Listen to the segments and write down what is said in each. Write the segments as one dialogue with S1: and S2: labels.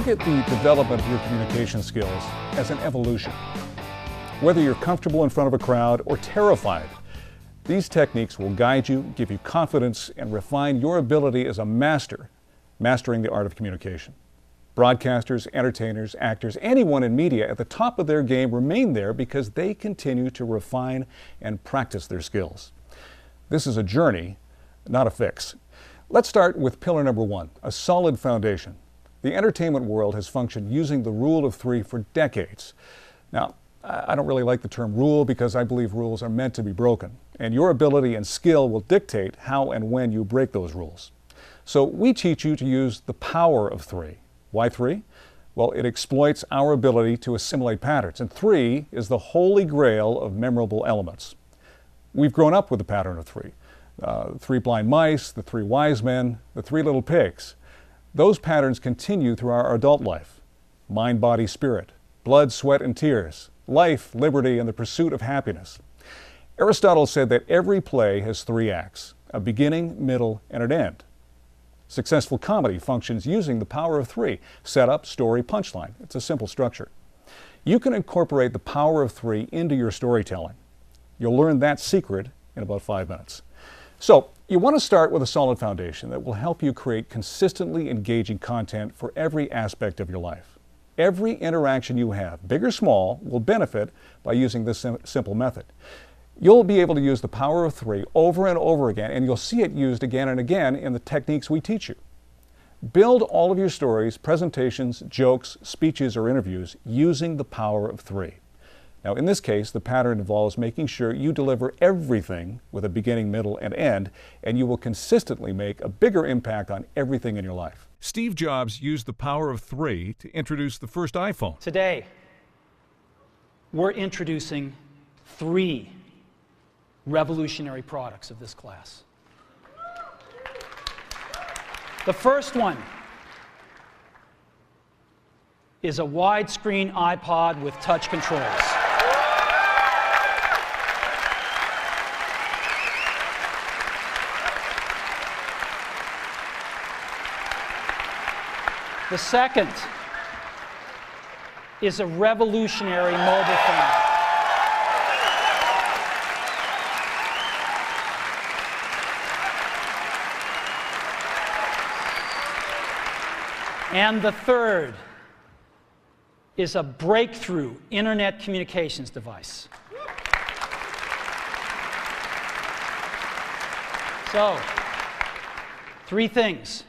S1: Look at the development of your communication skills as an evolution. Whether you're comfortable in front of a crowd or terrified, these techniques will guide you, give you confidence, and refine your ability as a master, mastering the art of communication. Broadcasters, entertainers, actors, anyone in media at the top of their game remain there because they continue to refine and practice their skills. This is a journey, not a fix. Let's start with pillar number one, a solid foundation. The entertainment world has functioned using the rule of three for decades. Now, I don't really like the term rule because I believe rules are meant to be broken, and your ability and skill will dictate how and when you break those rules. So we teach you to use the power of three. Why three? Well, it exploits our ability to assimilate patterns, and three is the holy grail of memorable elements. We've grown up with the pattern of three. Three blind mice, the three wise men, the three little pigs. Those patterns continue through our adult life. Mind, body, spirit. Blood, sweat, and tears. Life, liberty, and the pursuit of happiness. Aristotle said that every play has three acts, a beginning, middle, and an end. Successful comedy functions using the power of three: setup, story, punchline. It's a simple structure. You can incorporate the power of three into your storytelling. You'll learn that secret in about 5 minutes. So, you want to start with a solid foundation that will help you create consistently engaging content for every aspect of your life. Every interaction you have, big or small, will benefit by using this simple method. You'll be able to use the power of three over and over again, and you'll see it used again and again in the techniques we teach you. Build all of your stories, presentations, jokes, speeches, or interviews using the power of three. Now, in this case, the pattern involves making sure you deliver everything with a beginning, middle, and end, and you will consistently make a bigger impact on everything in your life. Steve Jobs used the power of three to introduce the first iPhone.
S2: Today, we're introducing three revolutionary products of this class. The first one is a widescreen iPod with touch controls. The second is a revolutionary mobile phone. And the third is a breakthrough internet communications device. So, three things: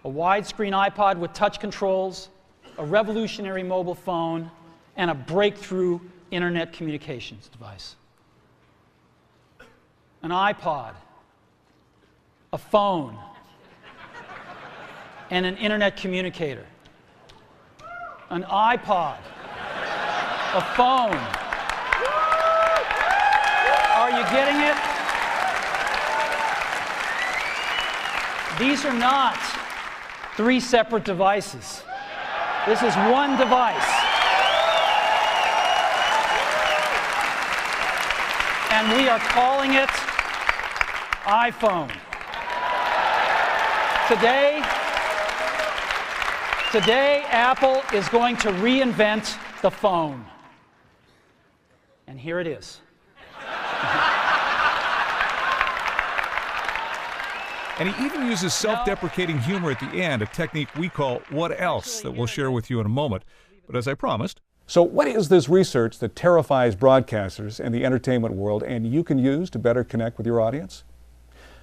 S2: a widescreen iPod with touch controls, a revolutionary mobile phone, and a breakthrough internet communications device. An iPod, a phone, and an internet communicator. An iPod, a phone. Are you getting it? These are not three separate devices. This is one device. And we are calling it iPhone. Today, Apple is going to reinvent the phone. And here it is.
S1: And he even uses self-deprecating humor at the end, a technique we call "what else" that we'll share with you in a moment. But as I promised. So what is this research that terrifies broadcasters and the entertainment world and you can use to better connect with your audience?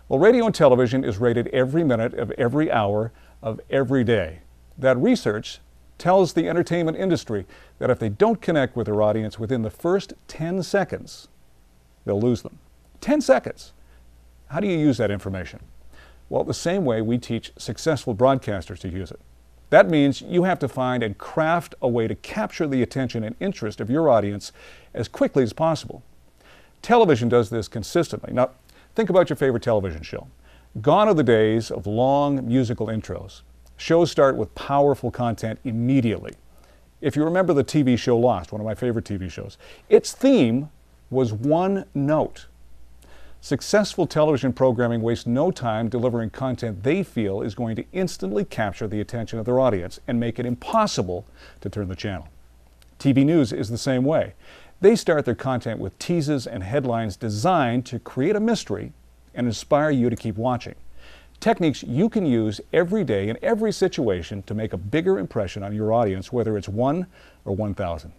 S1: Well, radio and television is rated every minute of every hour of every day. That research tells the entertainment industry that if they don't connect with their audience within the first 10 seconds, they'll lose them. 10 seconds. How do you use that information? Well, the same way we teach successful broadcasters to use it. That means you have to find and craft a way to capture the attention and interest of your audience as quickly as possible. Television does this consistently. Now, think about your favorite television show. Gone are the days of long musical intros. Shows start with powerful content immediately. If you remember the TV show Lost, one of my favorite TV shows, its theme was one note. Successful television programming wastes no time delivering content they feel is going to instantly capture the attention of their audience and make it impossible to turn the channel. TV news is the same way. They start their content with teases and headlines designed to create a mystery and inspire you to keep watching. Techniques you can use every day in every situation to make a bigger impression on your audience, whether it's 1 or 1,000.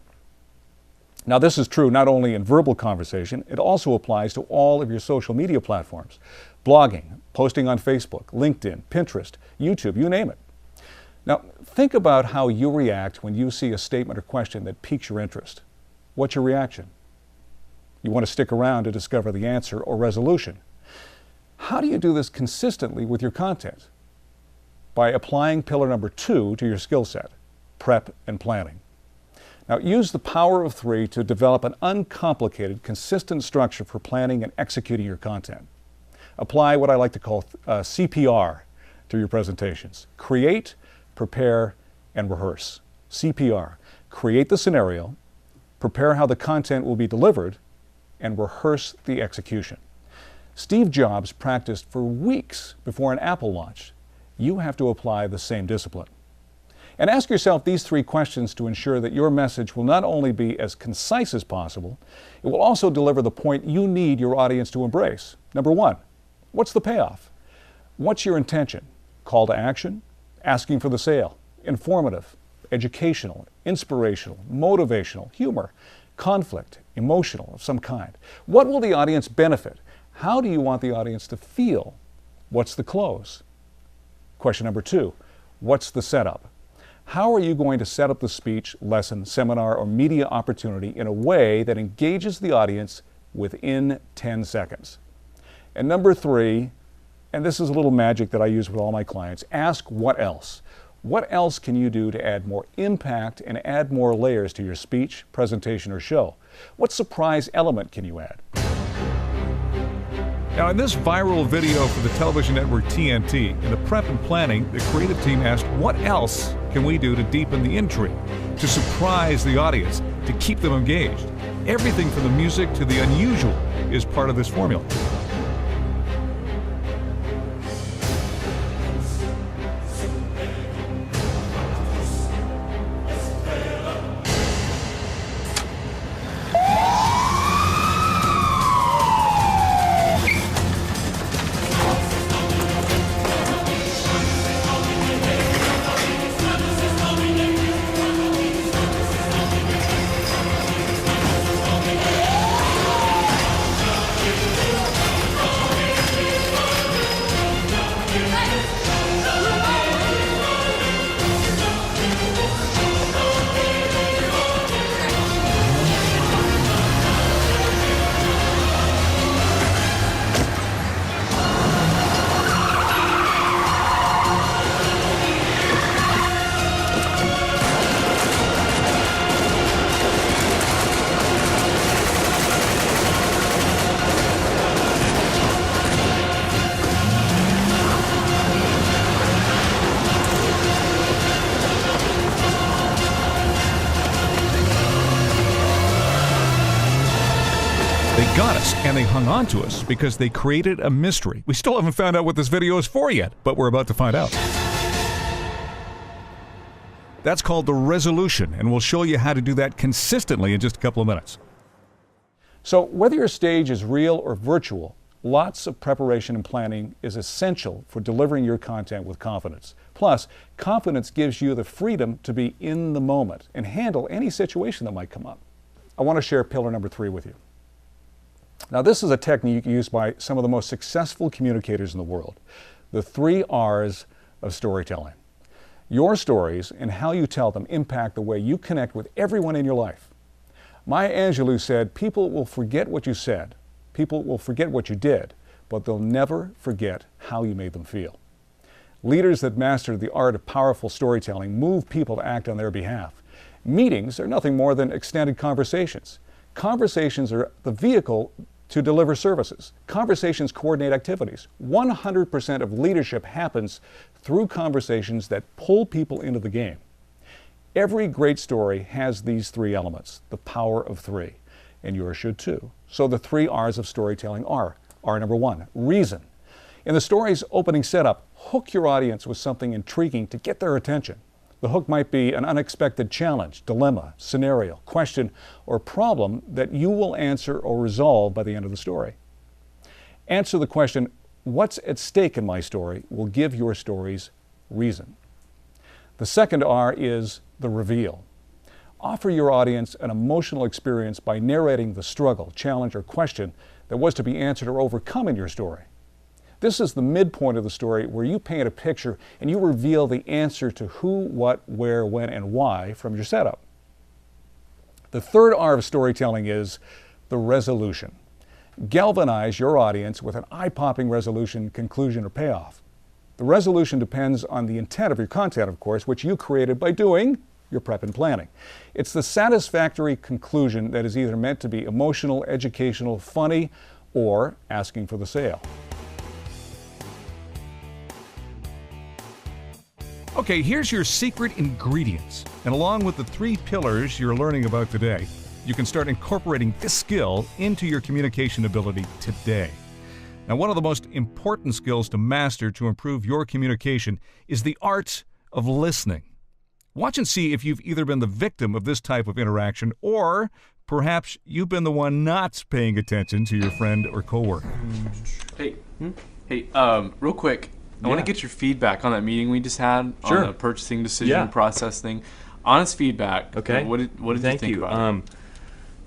S1: Now, this is true not only in verbal conversation, it also applies to all of your social media platforms. Blogging, posting on Facebook, LinkedIn, Pinterest, YouTube, you name it. Now, think about how you react when you see a statement or question that piques your interest. What's your reaction? You want to stick around to discover the answer or resolution. How do you do this consistently with your content? By applying pillar number 2 to your skill set, prep and planning. Now, use the power of 3 to develop an uncomplicated, consistent structure for planning and executing your content. Apply what I like to call CPR to your presentations. Create, prepare, and rehearse. CPR. Create the scenario, prepare how the content will be delivered, and rehearse the execution. Steve Jobs practiced for weeks before an Apple launched. You have to apply the same discipline. And ask yourself these 3 questions to ensure that your message will not only be as concise as possible, it will also deliver the point you need your audience to embrace. Number 1, what's the payoff? What's your intention? Call to action? Asking for the sale? Informative? Educational? Inspirational? Motivational? Humor? Conflict? Emotional of some kind? What will the audience benefit? How do you want the audience to feel? What's the close? Question number 2, what's the setup? How are you going to set up the speech, lesson, seminar, or media opportunity in a way that engages the audience within 10 seconds? And number 3, and this is a little magic that I use with all my clients, ask what else? What else can you do to add more impact and add more layers to your speech, presentation, or show? What surprise element can you add?
S3: Now, in this viral video for the television network TNT, in the prep and planning, the creative team asked, what else can we do to deepen the intrigue, to surprise the audience, to keep them engaged? Everything from the music to the unusual is part of this formula. They got us, and they hung on to us because they created a mystery. We still haven't found out what this video is for yet, but we're about to find out. That's called the resolution, and we'll show you how to do that consistently in just a couple of minutes.
S1: So whether your stage is real or virtual, lots of preparation and planning is essential for delivering your content with confidence. Plus, confidence gives you the freedom to be in the moment and handle any situation that might come up. I want to share pillar number 3 with you. Now, this is a technique used by some of the most successful communicators in the world. The 3 R's of storytelling. Your stories and how you tell them impact the way you connect with everyone in your life. Maya Angelou said, people will forget what you said, people will forget what you did, but they'll never forget how you made them feel. Leaders that master the art of powerful storytelling move people to act on their behalf. Meetings are nothing more than extended conversations. Conversations are the vehicle to deliver services. Conversations coordinate activities. 100% of leadership happens through conversations that pull people into the game. Every great story has these 3 elements, the power of 3, and yours should too. So the 3 R's of storytelling are are number 1, reason. In the story's opening setup, hook your audience with something intriguing to get their attention. The hook might be an unexpected challenge, dilemma, scenario, question, or problem that you will answer or resolve by the end of the story. Answer the question, what's at stake in my story, will give your story's reason. The second R is the reveal. Offer your audience an emotional experience by narrating the struggle, challenge, or question that was to be answered or overcome in your story. This is the midpoint of the story where you paint a picture and you reveal the answer to who, what, where, when, and why from your setup. The third R of storytelling is the resolution. Galvanize your audience with an eye-popping resolution, conclusion, or payoff. The resolution depends on the intent of your content, of course, which you created by doing your prep and planning. It's the satisfactory conclusion that is either meant to be emotional, educational, funny, or asking for the sale.
S3: Okay, here's your secret ingredients. And along with the 3 pillars you're learning about today, you can start incorporating this skill into your communication ability today. Now, one of the most important skills to master to improve your communication is the art of listening. Watch and see if you've either been the victim of this type of interaction or perhaps you've been the one not paying attention to your friend or coworker.
S4: Hey, real quick. I want to get your feedback on that meeting we just had on the purchasing decision process thing. Honest feedback.
S5: Okay.
S4: What did you think about it?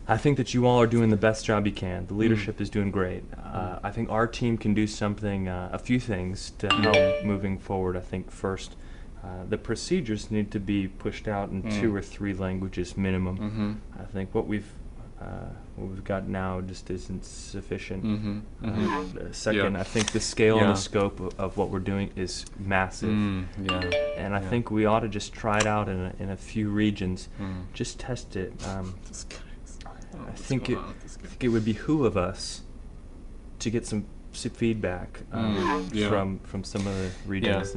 S5: I think that you all are doing the best job you can. The leadership is doing great. I think our team can do something, a few things to help moving forward. I think first, the procedures need to be pushed out in 2 or 3 languages minimum. I think what we've got now just isn't sufficient. Second, I think the scale and the scope of what we're doing is massive. And I think we ought to just try it out in a few regions. Just test it. I think it would behoove us to get some feedback from some of the regions.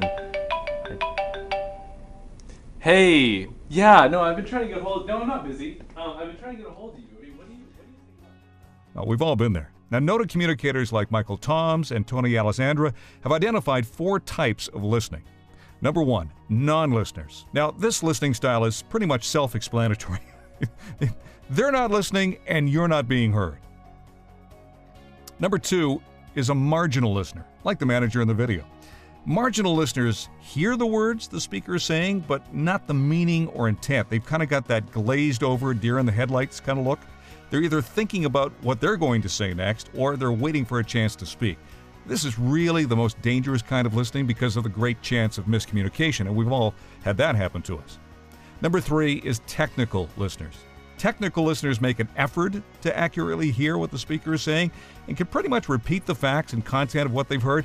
S4: Hey, I've been trying to get a hold. No, I'm not busy. I've been trying to get a hold of you. I mean, what do you think about?
S3: We've all been there. Now, noted communicators like Michael Toms and Tony Alessandra have identified 4 types of listening. Number 1, non-listeners. Now, this listening style is pretty much self-explanatory. They're not listening and you're not being heard. Number 2 is a marginal listener, like the manager in the video. Marginal listeners hear the words the speaker is saying, but not the meaning or intent. They've kind of got that glazed over deer in the headlights kind of look. They're either thinking about what they're going to say next, or they're waiting for a chance to speak. This is really the most dangerous kind of listening because of the great chance of miscommunication, and we've all had that happen to us. Number 3 is technical listeners. Technical listeners make an effort to accurately hear what the speaker is saying and can pretty much repeat the facts and content of what they've heard,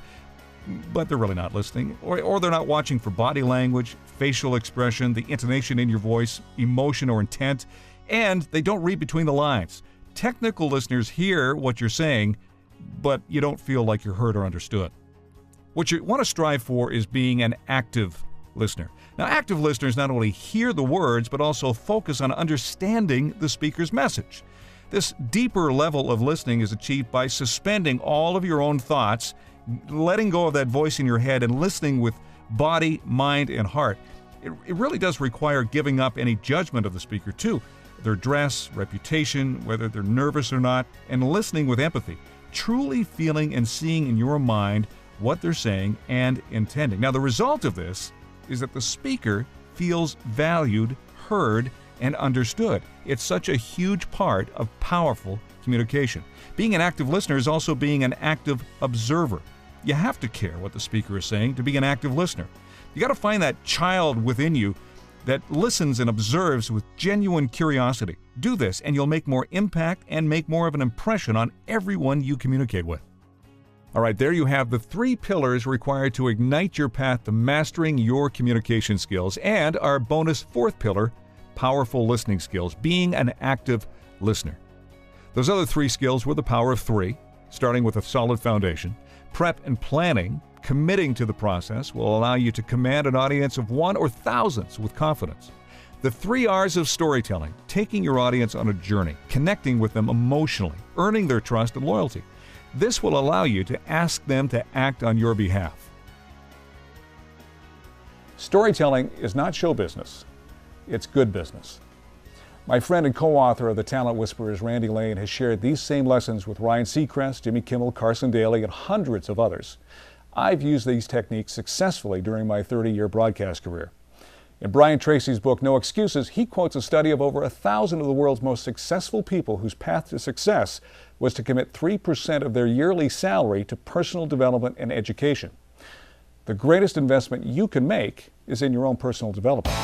S3: but they're really not listening, or they're not watching for body language, facial expression, the intonation in your voice, emotion or intent, and they don't read between the lines. Technical listeners hear what you're saying, but you don't feel like you're heard or understood. What you want to strive for is being an active listener. Now, active listeners not only hear the words, but also focus on understanding the speaker's message. This deeper level of listening is achieved by suspending all of your own thoughts, letting go of that voice in your head, and listening with body, mind, and heart. It really does require giving up any judgment of the speaker, too. Their dress, reputation, whether they're nervous or not, and listening with empathy. Truly feeling and seeing in your mind what they're saying and intending. Now, the result of this is that the speaker feels valued, heard, and understood. It's such a huge part of powerful communication. Being an active listener is also being an active observer. You have to care what the speaker is saying to be an active listener. You got to find that child within you that listens and observes with genuine curiosity. Do this and you'll make more impact and make more of an impression on everyone you communicate with. All right, there you have the 3 pillars required to ignite your path to mastering your communication skills, and our bonus 4th pillar, powerful listening skills, being an active listener. Those other 3 skills were the power of 3, starting with a solid foundation. Prep and planning, committing to the process, will allow you to command an audience of 1 or thousands with confidence. The 3 R's of storytelling, taking your audience on a journey, connecting with them emotionally, earning their trust and loyalty. This will allow you to ask them to act on your behalf.
S1: Storytelling is not show business. It's good business. My friend and co-author of The Talent Whisperers, Randy Lane, has shared these same lessons with Ryan Seacrest, Jimmy Kimmel, Carson Daly, and hundreds of others. I've used these techniques successfully during my 30-year broadcast career. In Brian Tracy's book, No Excuses, he quotes a study of over 1,000 of the world's most successful people whose path to success was to commit 3% of their yearly salary to personal development and education. The greatest investment you can make is in your own personal development.